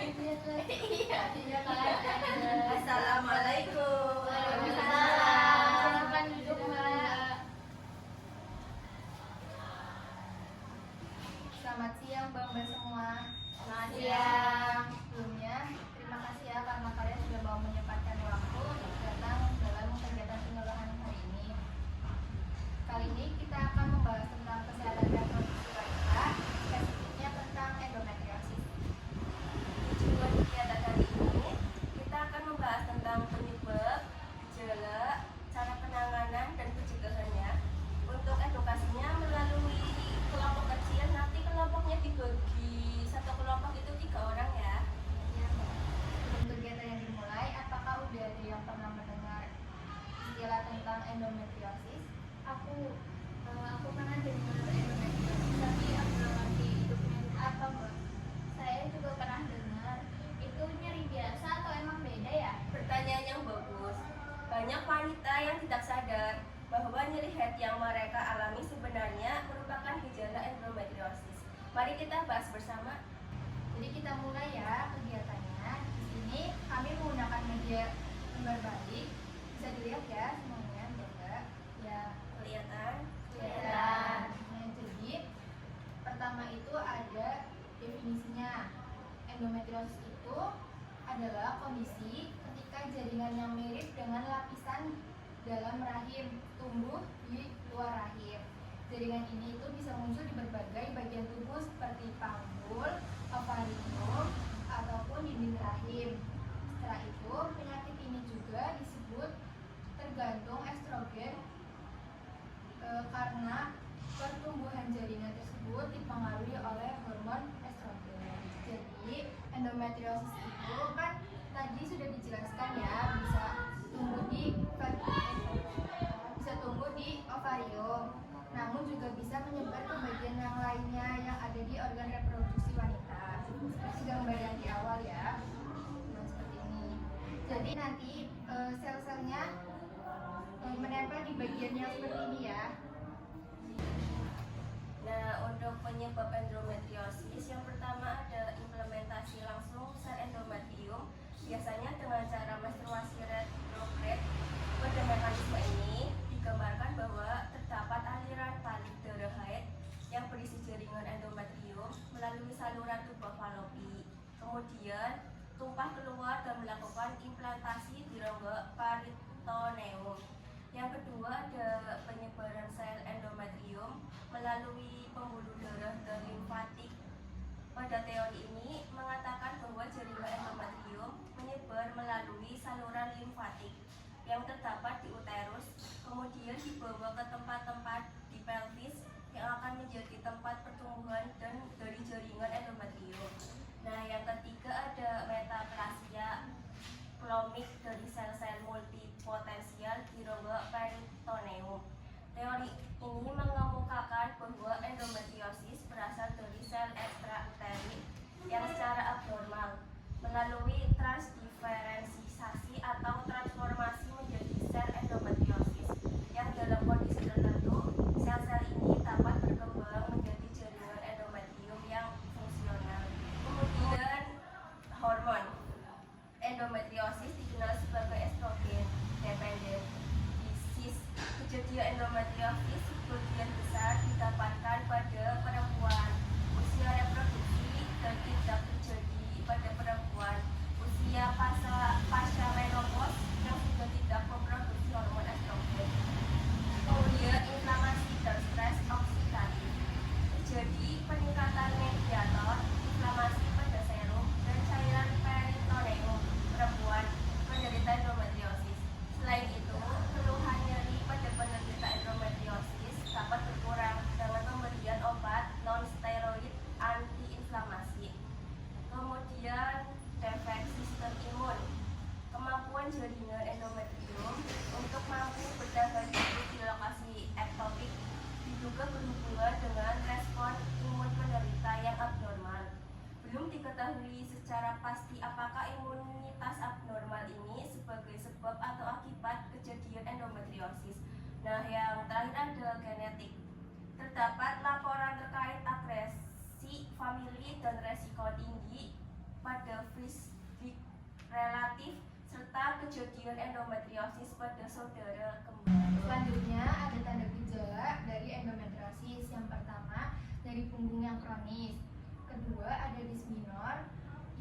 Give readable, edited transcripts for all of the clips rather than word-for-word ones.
Iya, iya kan. Assalamualaikum. Waalaikumsalam. Silakan duduk, Mbak. Selamat siang, Mbak semua. Selamat siang. Sebelumnya, terima kasih ya karena kalian sudah mau menyempatkan waktu untuk datang dalam kegiatan pengolahan hari ini. Kali ini kita akan membahas tentang kesehatan reproduksi wanita, spesifiknya tentang endometriosis. Tujuan kegiatan hari ini kita akan membahas tentang penyebab, gejala, cara penanganan dan pencegahannya. Untuk edukasinya melalui kelompok kecil, nanti kelompoknya dibagi satu kelompok itu 3 orang ya. Ya, Mbak. Sebelum kegiatan yang dimulai, apakah udah ada yang pernah mendengar istilah tentang endometriosis? Aku pernah dengar endometriosis, tapi aku nggak ngerti itu penyakit apa, Mbak. Saya juga pernah dengar. Itu nyeri biasa atau emang beda ya? Pertanyaan yang bagus. Banyak wanita yang tidak sadar bahwa nyeri head yang mereka alami sebenarnya merupakan gejala endometriosis. Mari kita bahas bersama. Jadi kita mulai ya kegiatannya. Di sini kami menggunakan media lembar balik. Bisa dilihat ya semuanya, Mbak. Ya, Kelihatan? kelihatan. Nah, jadi pertama itu ada definisinya. Endometriosis itu adalah kondisi ketika jaringan yang mirip dengan lapisan dalam rahim tumbuh di luar rahim. Jaringan ini itu bisa muncul di berbagai bagian tubuh seperti panggul, ovarium, ataupun dinding rahim. Setelah itu, penyakit ini juga disebut tergantung estrogen karena pertumbuhan jaringan tersebut dipengaruhi oleh hormon estrogen. Jadi, endometriosis itu kan tadi sudah dijelaskan ya, bisa tumbuh di ovarium. Namun juga bisa menyebar ke bagian yang lainnya yang ada di organ reproduksi wanita. Seperti gambar yang di awal ya. Nah, seperti ini. Jadi nanti sel-selnya menempel di bagian yang seperti ini ya. Nah, untuk penyebab endometriosis yang pertama ada implementasi langsung sel endometrium, biasanya dengan cara menstruasi retrograde. Pada mekanisme ini digambarkan bahwa terdapat aliran tali darah haid yang berisi jaringan endometrium melalui saluran tuba falopi. Kemudian tumpah keluar dan melakukan implantasi di rongga peritoneum. Yang kedua ada penyebaran sel endometrium melalui pembuluh darah dan limfatik. Pada teori ini mengatakan bahwa jaringan endometrium menyebar melalui saluran limfatik yang terdapat di uterus, kemudian dibawa ke tempat-tempat di pelvis yang akan menjadi tempat pertumbuhan dan dari jaringan endometrium. Nah, yang ketiga ada metaplasia plomik dari sel-sel multipotensial di rongga peritoneum. Teori ini mengemukakan bahwa endometriosis berasal dari sel ekstrauterin yang secara abnormal melalui transdiferensiasi atau transformasi menjadi sel endometriosis yang dalam kondisi tertentu sel-sel ini dapat berkembang menjadi jaringan endometrium yang fungsional. Kemudian hormon endometriosis dikenal sebagai estrogen dependent disease. Kejadian endometriosis sebagian besar didapatkan pada perempuan usia reproduksi dan tidak terjadi pada perempuan usia pasca menopause yang sudah tidak memproduksi hormon estrogen. Kemudian inflamasi dan stres oksidatif. Terjadi peningkatan mediator inflamasi pada serum dan cairan peritoneum perempuan penderita endometriosis. Selain itu, keluhan nyeri pada penderita endometriosis dapat berkurang dengan pemberian obat non-steroid anti-inflamasi. Kemudian defek sistem imun. Kemampuan jaringan endometrium untuk mampu bertahan hidup di lokasi ektopik diduga berhubungan dengan respon imun penderita yang abnormal. Belum diketahui secara pasti apakah imunitas abnormal ini sebagai sebab atau akibat kejadian endometriosis. Nah, yang terakhir ada genetik. Terdapat laporan terkait agresi famili dan resiko tinggi pada fisik relatif serta kejadian endometriosis pada saudara kembar. Selanjutnya ada tanda gejala dari endometriosis. Yang pertama, dari punggung yang kronis. Kedua, ada disminor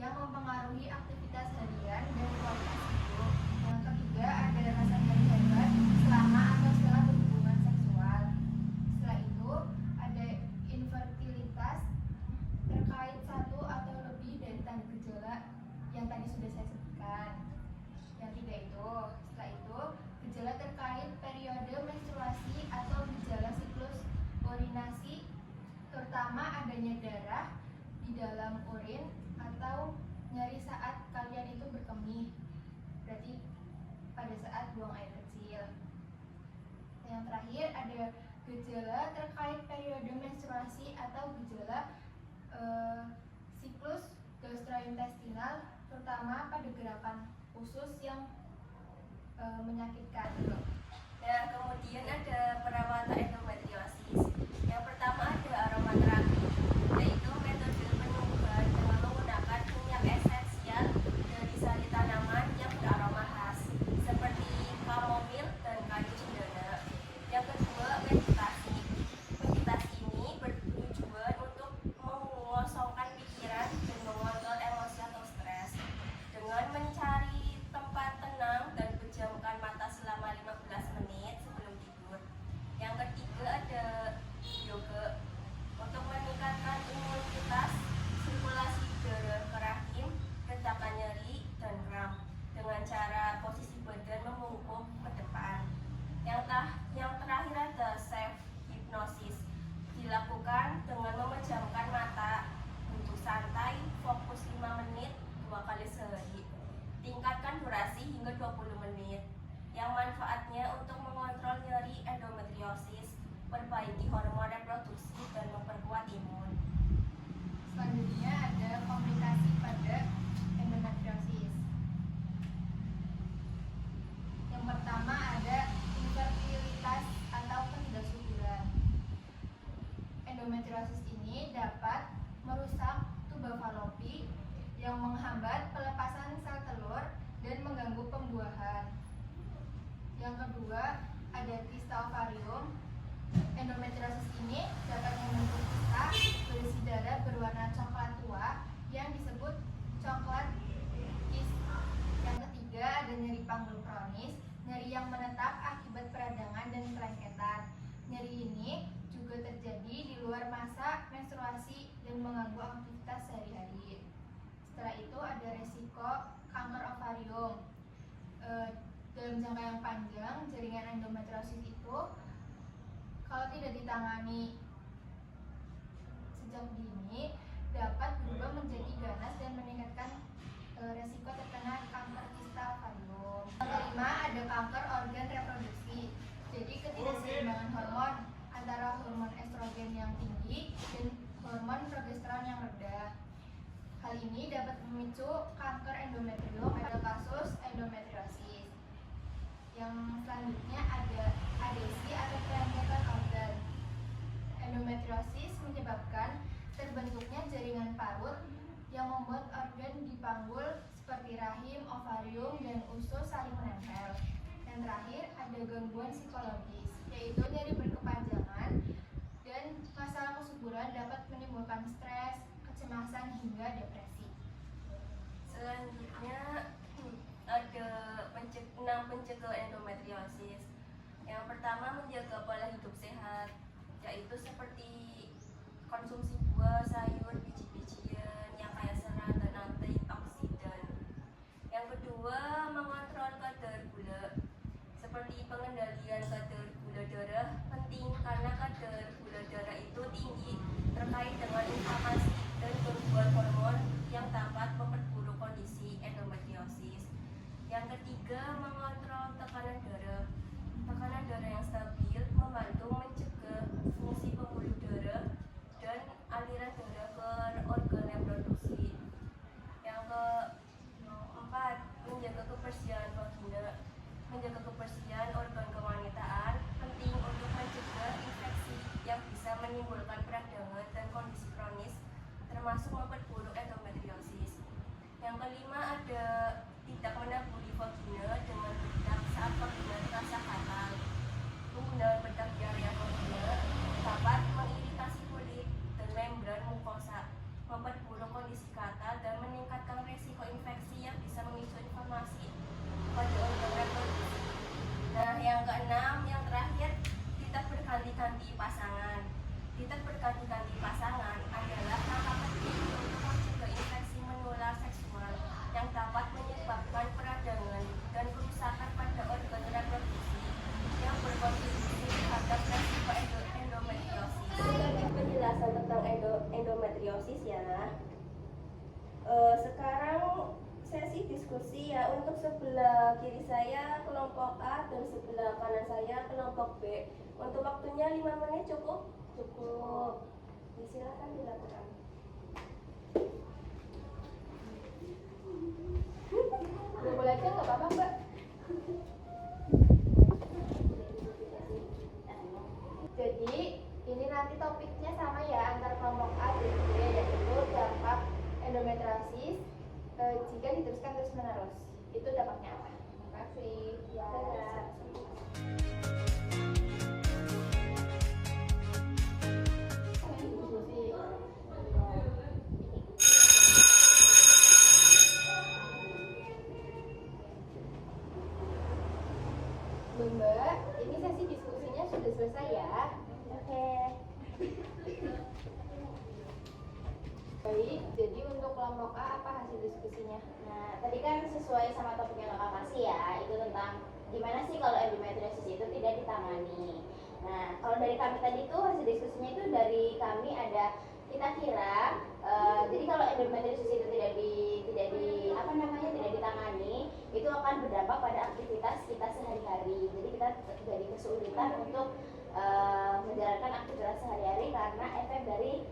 yang mempengaruhi aktivitas harian dan kualitas hidup. Yang ketiga, ada rasa nyeri hebat selama atau setelah berhubungan seksual. Setelah itu, ada infertilitas terkait satu atau lebih dari tanda gejala yang tadi sudah saya sebutkan. Yang tiga itu, setelah itu, gejala terkait periode menstruasi atau gejala siklus urinasi, terutama adanya darah di dalam urin atau nyeri saat kalian itu berkemih, berarti pada saat buang air kecil. Yang terakhir ada gejala terkait periode menstruasi atau gejala siklus gastrointestinal, terutama pada gerakan usus yang menyakitkan. Dan kemudian ada perawatan endometriosis. Yang pertama ada aromaterapi, yaitu metode penyembuhan dengan menggunakan minyak esensial dari sari tanaman yang beraroma khas seperti kamomil dan kayu cendana. Yang kedua, meditasi. Meditasi ini bertujuan untuk mengosongkan pikiran dan mengontrol emosi atau stres dengan mencari tempat tenang dan pejamkan mata selama 15 menit sebelum tidur. Yang ketiga ada yoga untuk meningkatkan imunitas, sirkulasi darah ke rahim, redakan nyeri dan kram dengan cara posisi badan membungkuk ke depan. Yang terakhir ada self hipnosis, dilakukan dengan memejamkan mata, duduk santai, fokus 5 menit 2 kali sehari. Tingkatkan durasi hingga 20 menit. Yang manfaatnya untuk mengontrol nyeri endometriosis, perbaiki hormon reproduksi dan memperkuat imun. Selanjutnya ada komplikasi pada endometriosis. Yang pertama ada infertilitas atau ketidaksuburan. Endometriosis ini dapat merusak tuba falopi yang menghambat pelepasan sel telur dan mengganggu pembuahan. Yang kedua, ada kista ovarium. Endometriosis ini dapat membentuk kista berisi darah berwarna coklat tua yang disebut coklat kis. Yang ketiga, ada nyeri panggul kronis, nyeri yang menetap akibat peradangan dan kelengketan. Nyeri ini juga terjadi di luar masa menstruasi dan mengganggu aktivitas sehari-hari. Setelah itu ada resiko kanker ovarium. Dalam jangka yang panjang, jaringan endometriosis itu kalau tidak ditangani sejak dini dapat berubah menjadi ganas dan meningkatkan resiko terkena kanker kista ovarium. Yang kelima ada kanker organ reproduksi. Jadi ketidakseimbangan hormon antara hormon estrogen yang tinggi dan hormon progesteron yang rendah. Hal ini dapat memicu kanker endometrium pada kasus endometriosis. Yang selanjutnya ada adesi atau kelengketan organ. Endometriosis menyebabkan terbentuknya jaringan parut yang membuat organ di panggul seperti rahim, ovarium, dan usus saling menempel. Yang terakhir ada gangguan psikologis, yaitu nyeri berkepanjangan dan masalah kesuburan dapat menimbulkan stres, kecemasan, hingga depresi. Selanjutnya ada 6 pencegah endometriosis. Yang pertama, menjaga pola hidup sehat, yaitu seperti konsumsi buah, sayur, biji-bijian yang kaya serat dan antioksidan. Yang kedua, mengontrol kadar gula, seperti pengendalian kadar gula darah penting karena kadar gula darah itu tinggi terkait dengan inflamasi dan gangguan hormon yang dapat memperburuk kondisi endometriosis. Yang ketiga, mengontrol tekanan darah. Tekanan darah yang stabil membantu mencegah fungsi pembuluh darah dan aliran darah ke organ reproduksi. Yang keempat, menjaga kebersihan vagina. Menjaga kebersihan organ kewanitaan penting untuk mencegah infeksi yang bisa menimbulkan peradangan dan kondisi kronis, termasuk memperburuk endometriosis. Yang kelima ada tidak menaburi vagina dengan bedak saat vagina terasa fatal. Penggunaan bedak di area vagina dapat mengiritasi kulit dan membran mukosa, memperburuk kondisi katal dan meningkatkan resiko infeksi yang bisa memicu inflamasi pada organ reproduksi. Nah, yang keenam, yang terakhir, tidak berganti-ganti pasangan. Tidak berganti-ganti pasangan adalah langkah penting untuk mencegah infeksi menular seksual yang dapat menyebabkan peradangan dan kerusakan pada organ reproduksi yang berkontribusi terhadap resiko endometriosis. Sedikit penjelasan tentang endometriosis ya. Sekarang sesi diskusi ya. Untuk sebelah kiri saya kelompok A dan sebelah kanan saya kelompok B. Untuk waktunya 5 menit cukup? Cukup. Silakan dilakukan. Boleh aja nggak apa-apa Mbak. Jadi ini nanti topiknya sama ya antara kelompok A dan B, yaitu dampak endometriosis jika diteruskan terus menerus. Itu dampaknya apa? Terima kasih. Ya. Mbak, ini sesi diskusinya sudah selesai ya. Oke. Baik, jadi untuk kelompok A apa hasil diskusinya? Nah, tadi kan sesuai sama topik yang kakak kasih ya, itu tentang gimana sih kalau endometriosis itu tidak ditangani. Nah, kalau dari kami tadi tuh hasil diskusinya itu dari kami ada kita kira, jadi kalau endometriosis itu tidak ditangani, itu akan berdampak pada aktivitas kita sehari-hari. Jadi kita jadi kesulitan untuk menjalankan aktivitas sehari-hari karena efek dari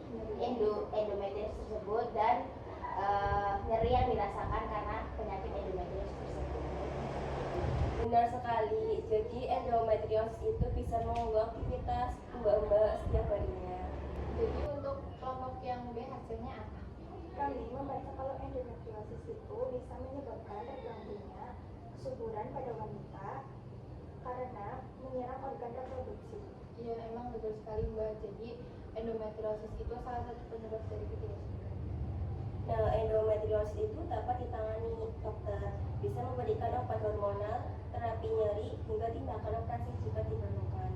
endometriosis tersebut dan nyeri yang dirasakan karena penyakit endometriosis tersebut. Benar sekali. Jadi endometriosis itu bisa mengganggu aktivitas mbak-mbak setiap harinya. Jadi untuk kelompok yang B hasilnya apa? Kami membaca kalau endometriosis itu bisa menyebabkan terganggunya kesuburan pada wanita karena menyerang organ reproduksi. Iya, emang betul sekali Mbak. Jadi endometriosis itu salah satu penyebab dari ketidaksuburan. Nah, endometriosis itu dapat ditangani dokter. Bisa memberikan obat hormonal, terapi nyeri, hingga tindakan operasi jika diperlukan.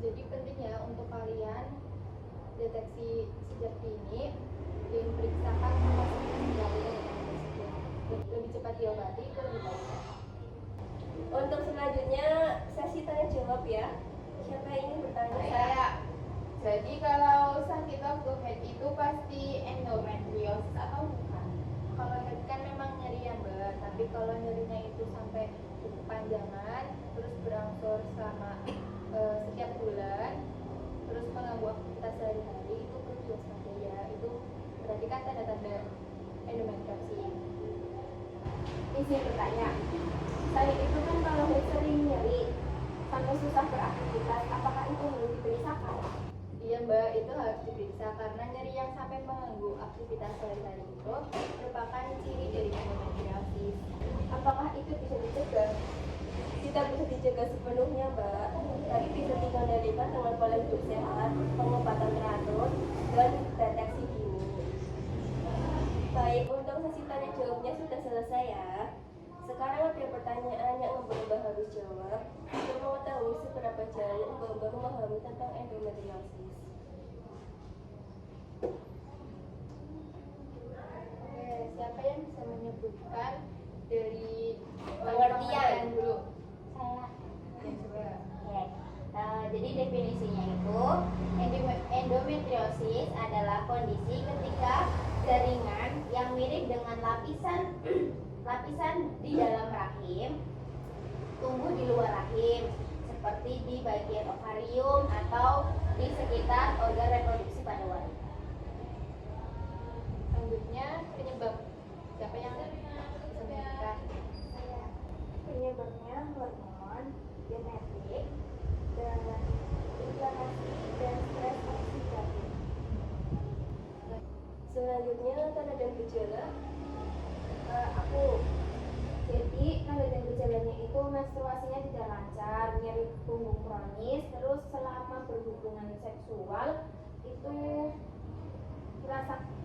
Jadi penting ya untuk kalian deteksi sejak dini dan periksakan apakah lebih cepat diobati itu lebih baik. Untuk selanjutnya sesi tanya jawab ya. Siapa yang ingin bertanya? Saya. Jadi kalau sakit waktu head itu pasti endometriosis atau bukan? Kalau head kan memang nyeri ya Mbak, tapi kalau nyerinya itu sampai kepanjangan, terus berangsur selama setiap bulan, terus mengganggu aktivitas sehari-hari, itu perlu diwaspadai ya. Itu berarti kan tanda-tanda endometriosis. Izin bertanya, saya itu kan kalau sering nyeri sampai susah beraktivitas, apakah itu harus diperiksakan? Iya Mbak, itu harus diperiksa karena nyeri yang sampai mengganggu aktivitas sehari-hari itu merupakan ciri dari endometriosis. Apakah itu bisa dicegah? Tidak bisa dicegah sepenuhnya, Mbak. Tapi bisa dikendalikan dengan pola hidup sehat, pengobatan teratur, dan deteksi dini. Baik, untuk sesi tanya jawabnya sudah selesai ya. Sekarang ada pertanyaan yang Mbak harus jawab untuk mengetahui seberapa jauh Mbak memahami tentang endometriosis. Oke, siapa yang bisa menyebutkan dari Pengertian dulu? Saya. Ya, coba. Oke. Jadi definisinya itu endometriosis adalah kondisi ketika jaringan yang mirip dengan lapisan di dalam rahim tumbuh di luar rahim seperti di bagian ovarium atau di sekitar organ reproduksi pada wanita. Selanjutnya penyebab. Siapa yang bisa menyebutkan? Penyebabnya hormon, genetik, dan inflamasi dan stres oksidatif. Selanjutnya tanda dan gejala. Aku. Jadi tanda dan gejalanya itu menstruasinya tidak lancar, nyeri punggung kronis, terus selama berhubungan seksual itu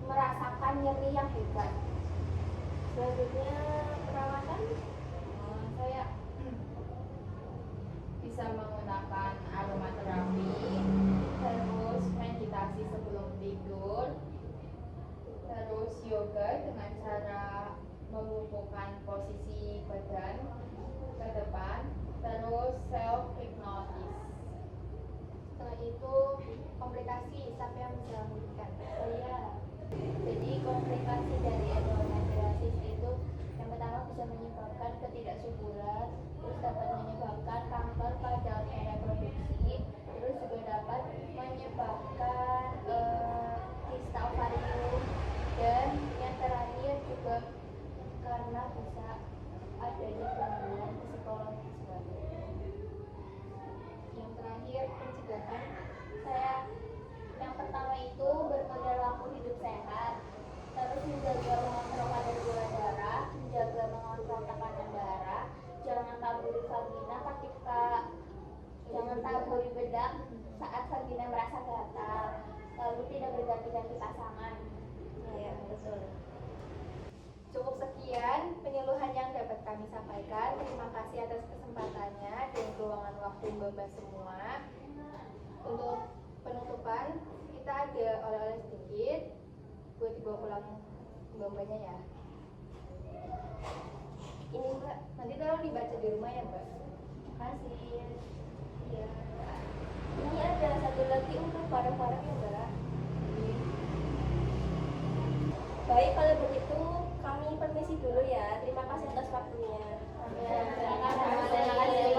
merasakan nyeri yang hebat. Selanjutnya perawatan, Saya bisa menggunakan aromaterapi, terus meditasi sebelum tidur, terus yoga dengan cara mengumpulkan posisi badan ke depan, terus self hypnosis. setelah itu komplikasi, siapa yang bisa memberikan? Saya. Jadi komplikasi dari endometriosis itu yang pertama bisa menyebabkan ketidaksuburan, terus dapat menyebabkan kanker pada organ reproduksi, terus juga dapat menyebabkan kista ovarium, dan yang terakhir juga karena bisa adanya gangguan psikologis, Mbak. Yang terakhir pencegahan. Saya yang pertama itu berperilaku hidup sehat, terus menjaga mengontrol kadar gula darah, menjaga mengontrol tekanan darah, jangan taburi vagina ketika jangan taburi bedak saat vagina merasa gatal, lalu tidak berganti-ganti pasangan. Iya, betul. Cukup sekian penyuluhan yang dapat kami sampaikan. Terima kasih atas kesempatannya dan keluangan waktu Mbak semua. Untuk penutupan, kita ada oleh-oleh sedikit buat dibawa pulang Mbak-mbaknya ya. Ini Mbak, Nanti tolong dibaca di rumah ya Mbak. Makasih. ya. Ini ada satu lagi untuk barang-barang ya Mbak. Baik, kalau begitu kami permisi dulu ya. Terima kasih atas waktunya. Terima kasih.